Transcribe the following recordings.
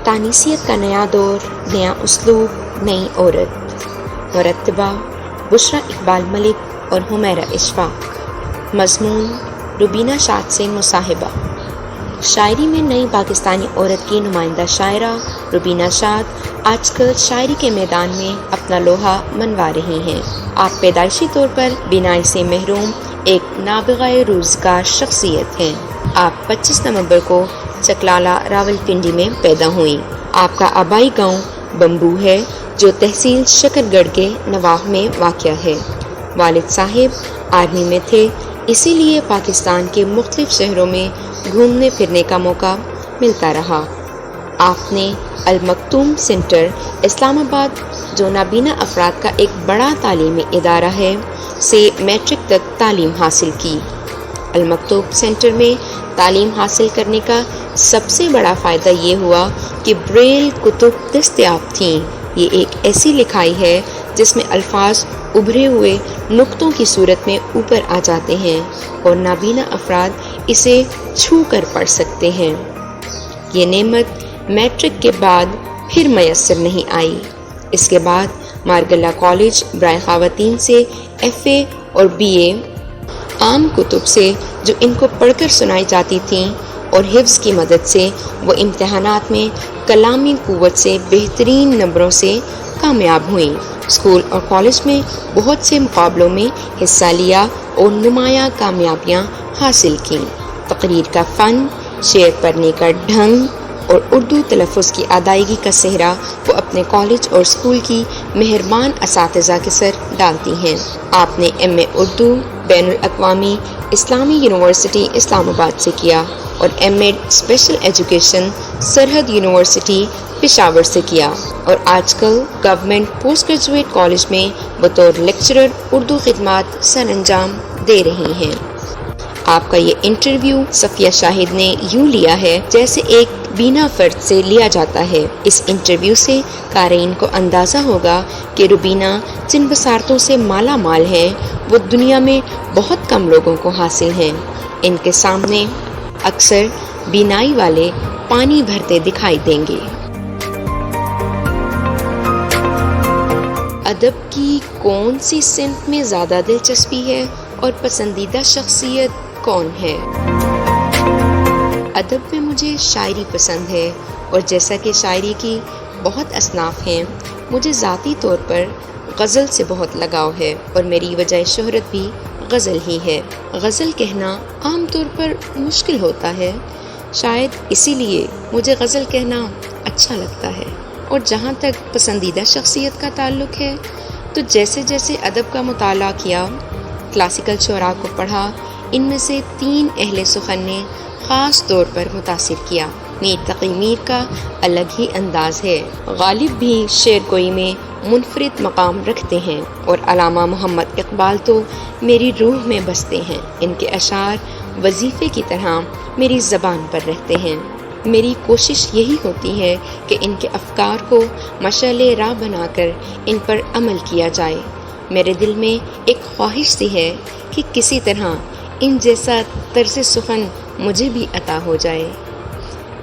تانیسیت کا نیا دور، نیا اسلوب، نئی عورت۔ مرتبہ بشرا اقبال ملک اور حمیرہ اشفاق۔ مضمون روبینہ شاد سے مصاحبہ۔ شاعری میں نئی پاکستانی عورت کی نمائندہ شاعرہ روبینہ شاد آج کل شاعری کے میدان میں اپنا لوہا منوا رہی ہیں۔ آپ پیدائشی طور پر بینائی سے محروم ایک نابغہ روزگار شخصیت ہیں۔ آپ 25 نومبر کو چکلالہ راولپنڈی میں پیدا ہوئیں۔ آپ کا آبائی گاؤں بمبو ہے جو تحصیل شکر گڑھ کے نواح میں واقع ہے۔ والد صاحب آرمی میں تھے، اسی لیے پاکستان کے مختلف شہروں میں گھومنے پھرنے کا موقع ملتا رہا۔ آپ نے المکتوم سینٹر اسلام آباد، جو نابینا افراد کا ایک بڑا تعلیمی ادارہ ہے، سے میٹرک تک تعلیم حاصل کی۔ المکتوم سینٹر میں تعلیم حاصل کرنے کا سب سے بڑا فائدہ یہ ہوا کہ بریل کتب دستیاب تھیں۔ یہ ایک ایسی لکھائی ہے جس میں الفاظ ابھرے ہوئے نقطوں کی صورت میں اوپر آ جاتے ہیں اور نابینا افراد اسے چھو کر پڑھ سکتے ہیں۔ یہ نعمت میٹرک کے بعد پھر میسر نہیں آئی۔ اس کے بعد مارگلہ کالج برائے خواتین سے FA اور BA عام کتب سے جو ان کو پڑھ کر سنائی جاتی تھیں اور حفظ کی مدد سے وہ امتحانات میں کلامی قوت سے بہترین نمبروں سے کامیاب ہوئیں۔ اسکول اور کالج میں بہت سے مقابلوں میں حصہ لیا اور نمایاں کامیابیاں حاصل کیں۔ تقریر کا فن، شعر پڑھنے کا ڈھنگ اور اردو تلفظ کی ادائیگی کا سہرا وہ اپنے کالج اور اسکول کی مہربان اساتذہ کے سر ڈالتی ہیں۔ آپ نے MA اردو بین الاقوامی اسلامی یونیورسٹی اسلام آباد سے کیا اور MA اسپیشل ایجوکیشن سرحد یونیورسٹی پشاور سے کیا اور آج کل گورنمنٹ پوسٹ گریجویٹ کالج میں بطور لیکچرر اردو خدمات سر انجام دے رہی ہیں۔ آپ کا یہ انٹرویو صفیہ شاہد نے یوں لیا ہے جیسے ایک بینا فرد سے لیا جاتا ہے۔ اس انٹرویو سے قارئین کو اندازہ ہوگا کہ روبینہ جن بصارتوں سے مالا مال ہیں وہ دنیا میں بہت کم لوگوں کو حاصل ہیں۔ ان کے سامنے اکثر بینائی والے پانی بھرتے دکھائی دیں گے۔ ادب کی کون سی صنف میں زیادہ دلچسپی ہے اور پسندیدہ شخصیت کون ہے؟ ادب میں مجھے شاعری پسند ہے اور جیسا کہ شاعری کی بہت اصناف ہیں، مجھے ذاتی طور پر غزل سے بہت لگاؤ ہے اور میری وجہ شہرت بھی غزل ہی ہے۔ غزل کہنا عام طور پر مشکل ہوتا ہے، شاید اسی لیے مجھے غزل کہنا اچھا لگتا ہے۔ اور جہاں تک پسندیدہ شخصیت کا تعلق ہے تو جیسے جیسے ادب کا مطالعہ کیا، کلاسیکل شعراء کو پڑھا، ان میں سے 3 اہل سخن نے خاص طور پر متاثر کیا۔ میر تقی میر کا الگ ہی انداز ہے، غالب بھی شعر گوئی میں منفرد مقام رکھتے ہیں اور علامہ محمد اقبال تو میری روح میں بستے ہیں۔ ان کے اشعار وظیفے کی طرح میری زبان پر رہتے ہیں۔ میری کوشش یہی ہوتی ہے کہ ان کے افکار کو مشعل راہ بنا کر ان پر عمل کیا جائے۔ میرے دل میں ایک خواہش سی ہے کہ کسی طرح ان جیسا طرز سخن مجھے بھی عطا ہو جائے،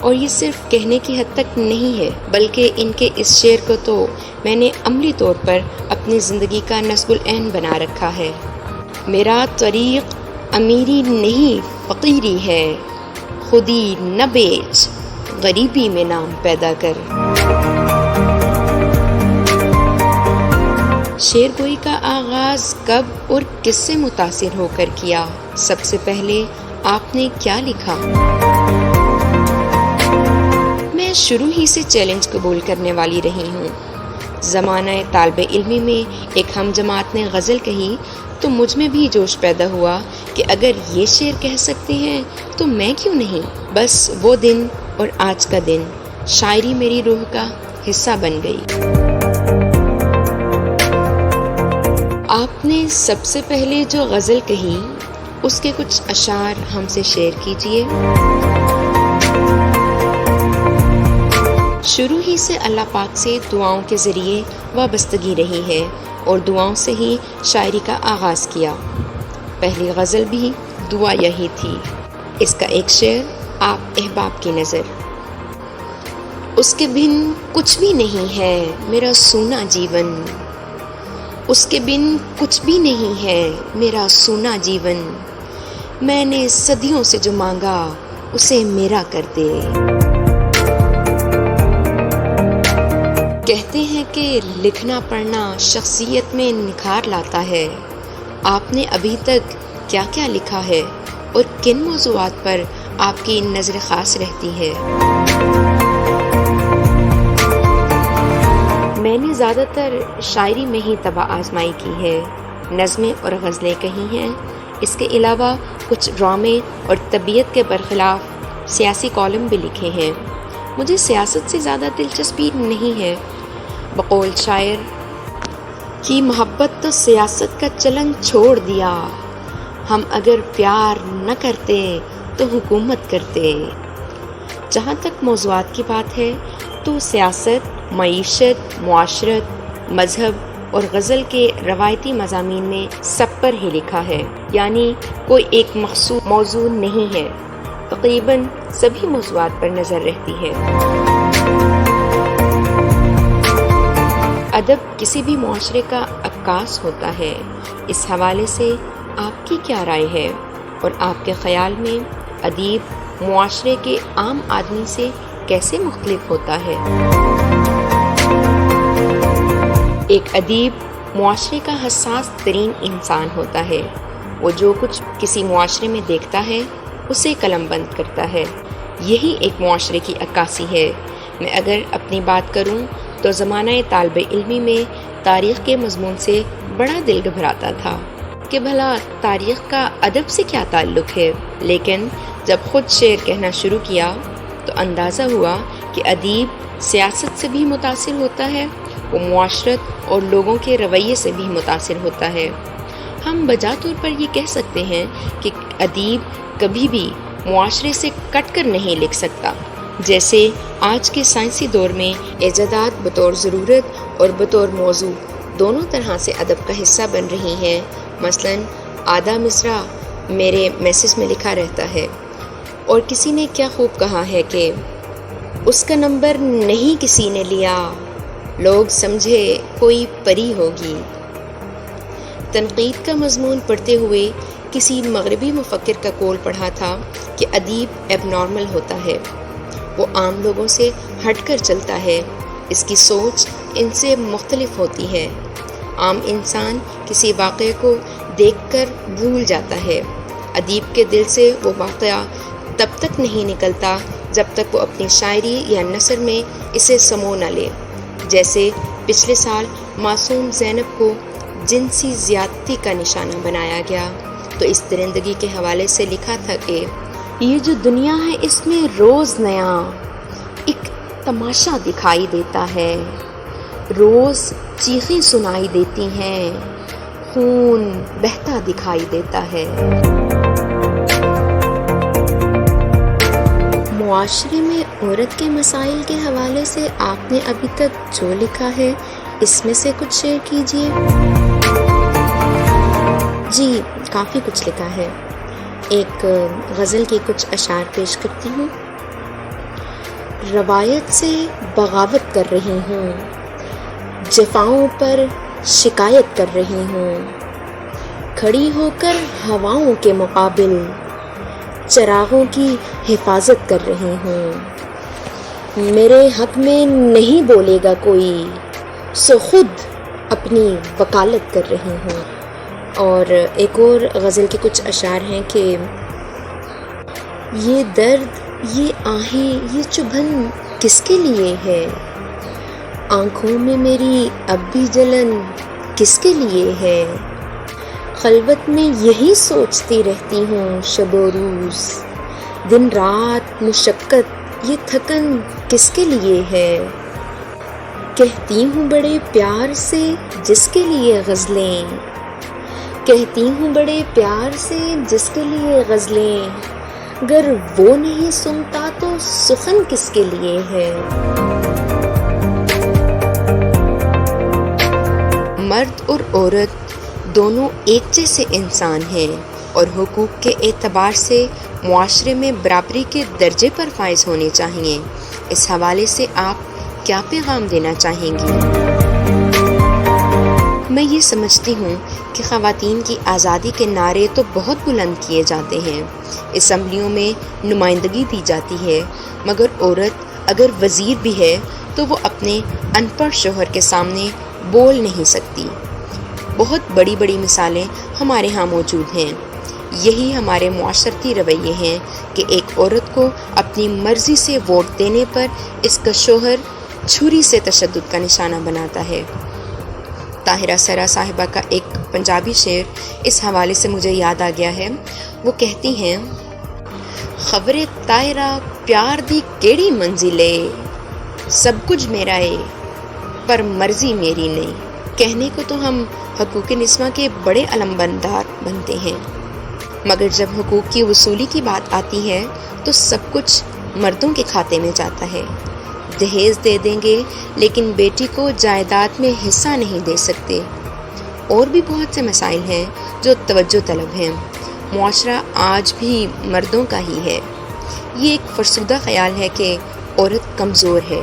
اور یہ صرف کہنے کی حد تک نہیں ہے بلکہ ان کے اس شعر کو تو میں نے عملی طور پر اپنی زندگی کا نصب العین بنا رکھا ہے۔ میرا طریق امیری نہیں فقیری ہے، خودی نہ بیچ غریبی میں نام پیدا کر۔ شعر گوئی کا آغاز کب اور کس سے متاثر ہو کر کیا؟ سب سے پہلے آپ نے کیا لکھا؟ میں شروع ہی سے چیلنج قبول کرنے والی رہی ہوں۔ زمانہ طالب علمی میں ایک ہم جماعت نے غزل کہی تو مجھ میں بھی جوش پیدا ہوا کہ اگر یہ شعر کہہ سکتے ہیں تو میں کیوں نہیں۔ بس وہ دن اور آج کا دن شاعری میری روح کا حصہ بن گئی۔ آپ نے سب سے پہلے جو غزل کہی اس کے کچھ اشعار ہم سے شیئر کیجیے۔ شروع ہی سے اللہ پاک سے دعاؤں کے ذریعے وابستگی رہی ہے اور دعاؤں سے ہی شاعری کا آغاز کیا۔ پہلی غزل بھی دعا یہی تھی۔ اس کا ایک شعر آپ احباب کی نظر۔ اس کے بن کچھ بھی نہیں ہے میرا سونا جیون، اس کے بن کچھ بھی نہیں ہے میرا سونا جیون، میں نے صدیوں سے جو مانگا اسے میرا کر دے۔ کہتے ہیں کہ لکھنا پڑھنا شخصیت میں نکھار لاتا ہے، آپ نے ابھی تک کیا کیا لکھا ہے اور کن موضوعات پر آپ کی نظر خاص رہتی ہے؟ میں نے زیادہ تر شاعری میں ہی طبع آزمائی کی ہے، نظمیں اور غزلیں کہی ہیں، اس کے علاوہ کچھ ڈرامے اور طبیعت کے برخلاف سیاسی کالم بھی لکھے ہیں۔ مجھے سیاست سے زیادہ دلچسپی نہیں ہے، بقول شاعر کی محبت تو سیاست کا چلن چھوڑ دیا، ہم اگر پیار نہ کرتے تو حکومت کرتے۔ جہاں تک موضوعات کی بات ہے تو سیاست، معیشت، معاشرت، مذہب اور غزل کے روایتی مضامین میں سب پر ہی لکھا ہے، یعنی کوئی ایک مخصوص موضوع نہیں ہے، تقریباً سبھی موضوعات پر نظر رہتی ہے۔ ادب کسی بھی معاشرے کا عکاس ہوتا ہے، اس حوالے سے آپ کی کیا رائے ہے اور آپ کے خیال میں ادیب معاشرے کے عام آدمی سے کیسے مختلف ہوتا ہے؟ ایک ادیب معاشرے کا حساس ترین انسان ہوتا ہے، وہ جو کچھ کسی معاشرے میں دیکھتا ہے اسے قلم بند کرتا ہے، یہی ایک معاشرے کی عکاسی ہے۔ میں اگر اپنی بات کروں تو زمانہ طالب علمی میں تاریخ کے مضمون سے بڑا دل گھبراتا تھا کہ بھلا تاریخ کا ادب سے کیا تعلق ہے، لیکن جب خود شعر کہنا شروع کیا تو اندازہ ہوا کہ ادیب سیاست سے بھی متاثر ہوتا ہے، وہ معاشرت اور لوگوں کے رویے سے بھی متاثر ہوتا ہے۔ ہم بجا طور پر یہ کہہ سکتے ہیں کہ ادیب کبھی بھی معاشرے سے کٹ کر نہیں لکھ سکتا، جیسے آج کے سائنسی دور میں ایجادات بطور ضرورت اور بطور موضوع دونوں طرح سے ادب کا حصہ بن رہی ہیں۔ مثلاً آدھا مصرع میرے میسج میں لکھا رہتا ہے، اور کسی نے کیا خوب کہا ہے کہ اس کا نمبر نہیں کسی نے لیا، لوگ سمجھے کوئی پری ہوگی۔ تنقید کا مضمون پڑھتے ہوئے کسی مغربی مفکر کا قول پڑھا تھا کہ ادیب ایب نارمل ہوتا ہے، وہ عام لوگوں سے ہٹ کر چلتا ہے، اس کی سوچ ان سے مختلف ہوتی ہے۔ عام انسان کسی واقعے کو دیکھ کر بھول جاتا ہے، ادیب کے دل سے وہ واقعہ تب تک نہیں نکلتا جب تک وہ اپنی شاعری یا نثر میں اسے سمو نہ لے۔ جیسے پچھلے سال معصوم زینب کو جنسی زیادتی کا نشانہ بنایا گیا تو اس درندگی کے حوالے سے لکھا تھا کہ یہ جو دنیا ہے اس میں روز نیا ایک تماشا دکھائی دیتا ہے، روز چیخیں سنائی دیتی ہیں، خون بہتا دکھائی دیتا ہے۔ معاشرے میں عورت کے مسائل کے حوالے سے آپ نے ابھی تک جو لکھا ہے اس میں سے کچھ شیئر کیجیے۔ جی کافی کچھ لکھا ہے، ایک غزل کی کچھ اشعار پیش کرتی ہوں۔ روایت سے بغاوت کر رہی ہوں، جفاؤں پر شکایت کر رہی ہوں، کھڑی ہو کر ہواؤں کے مقابل چراغوں کی حفاظت کر رہی ہوں۔ میرے حق میں نہیں بولے گا کوئی، سو خود اپنی وکالت کر رہی ہوں۔ اور ایک اور غزل کے کچھ اشعار ہیں کہ یہ درد، یہ آہیں، یہ چبھن کس کے لیے ہے، آنکھوں میں میری اب بھی جلن کس کے لیے ہے، خلوت میں یہی سوچتی رہتی ہوں شب و روز، دن رات مشقت یہ تھکن کس کے لیے ہے، کہتی ہوں بڑے پیار سے جس کے لیے غزلیں، کہتی ہوں بڑے پیار سے جس کے لیے غزلیں، گر وہ نہیں سنتا تو سخن کس کے لیے ہے۔ مرد اور عورت دونوں ایک جیسے انسان ہیں اور حقوق کے اعتبار سے معاشرے میں برابری کے درجے پر فائز ہونے چاہیے۔ اس حوالے سے آپ کیا پیغام دینا چاہیں گی؟ میں یہ سمجھتی ہوں کہ خواتین کی آزادی کے نعرے تو بہت بلند کیے جاتے ہیں، اسمبلیوں میں نمائندگی دی جاتی ہے، مگر عورت اگر وزیر بھی ہے تو وہ اپنے ان پڑھ شوہر کے سامنے بول نہیں سکتی۔ بہت بڑی بڑی مثالیں ہمارے ہاں موجود ہیں۔ یہی ہمارے معاشرتی رویے ہیں کہ ایک عورت کو اپنی مرضی سے ووٹ دینے پر اس کا شوہر چھری سے تشدد کا نشانہ بناتا ہے۔ طاہرہ سرا صاحبہ کا ایک پنجابی شعر اس حوالے سے مجھے یاد آ گیا ہے۔ وہ کہتی ہیں، خبرے طاہرہ پیار دی کیڑی منزلے، سب کچھ میرا ہے پر مرضی میری نہیں۔ کہنے کو تو ہم حقوق نسواں کے بڑے علمبردار بنتے ہیں، مگر جب حقوق کی وصولی کی بات آتی ہے تو سب کچھ مردوں کے کھاتے میں جاتا ہے۔ دہیز دے دیں گے لیکن بیٹی کو جائیداد میں حصہ نہیں دے سکتے۔ اور بھی بہت سے مسائل ہیں جو توجہ طلب ہیں۔ معاشرہ آج بھی مردوں کا ہی ہے۔ یہ ایک فرسودہ خیال ہے کہ عورت کمزور ہے۔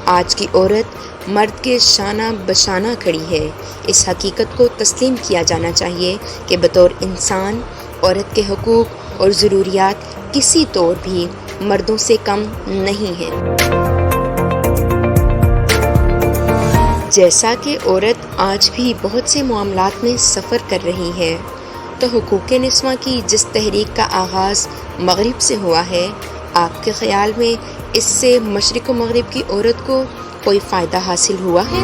آج کی عورت مرد کے شانہ بشانہ کھڑی ہے۔ اس حقیقت کو تسلیم کیا جانا چاہیے کہ بطور انسان عورت کے حقوق اور ضروریات کسی طور بھی مردوں سے کم نہیں ہیں۔ جیسا کہ عورت آج بھی بہت سے معاملات میں سفر کر رہی ہے، تو حقوق نسواں کی جس تحریک کا آغاز مغرب سے ہوا ہے، آپ کے خیال میں اس سے مشرق و مغرب کی عورت کو کوئی فائدہ حاصل ہوا ہے؟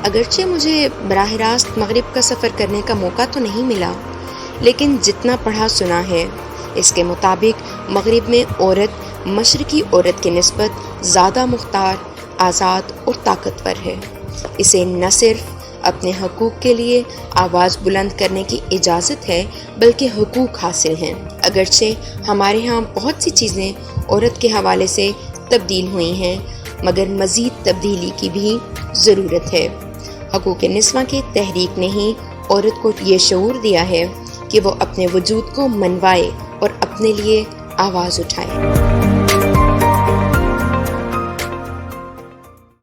اگرچہ مجھے براہ راست مغرب کا سفر کرنے کا موقع تو نہیں ملا، لیکن جتنا پڑھا سنا ہے اس کے مطابق مغرب میں عورت مشرقی عورت کی نسبت زیادہ مختار، آزاد اور طاقتور ہے۔ اسے نہ صرف اپنے حقوق کے لیے آواز بلند کرنے کی اجازت ہے بلکہ حقوق حاصل ہیں۔ اگرچہ ہمارے ہاں بہت سی چیزیں عورت کے حوالے سے تبدیل ہوئی ہیں، مگر مزید تبدیلی کی بھی ضرورت ہے۔ حقوق نسواں کی تحریک نے ہی عورت کو یہ شعور دیا ہے کہ وہ اپنے وجود کو منوائے اور اپنے لیے آواز اٹھائے۔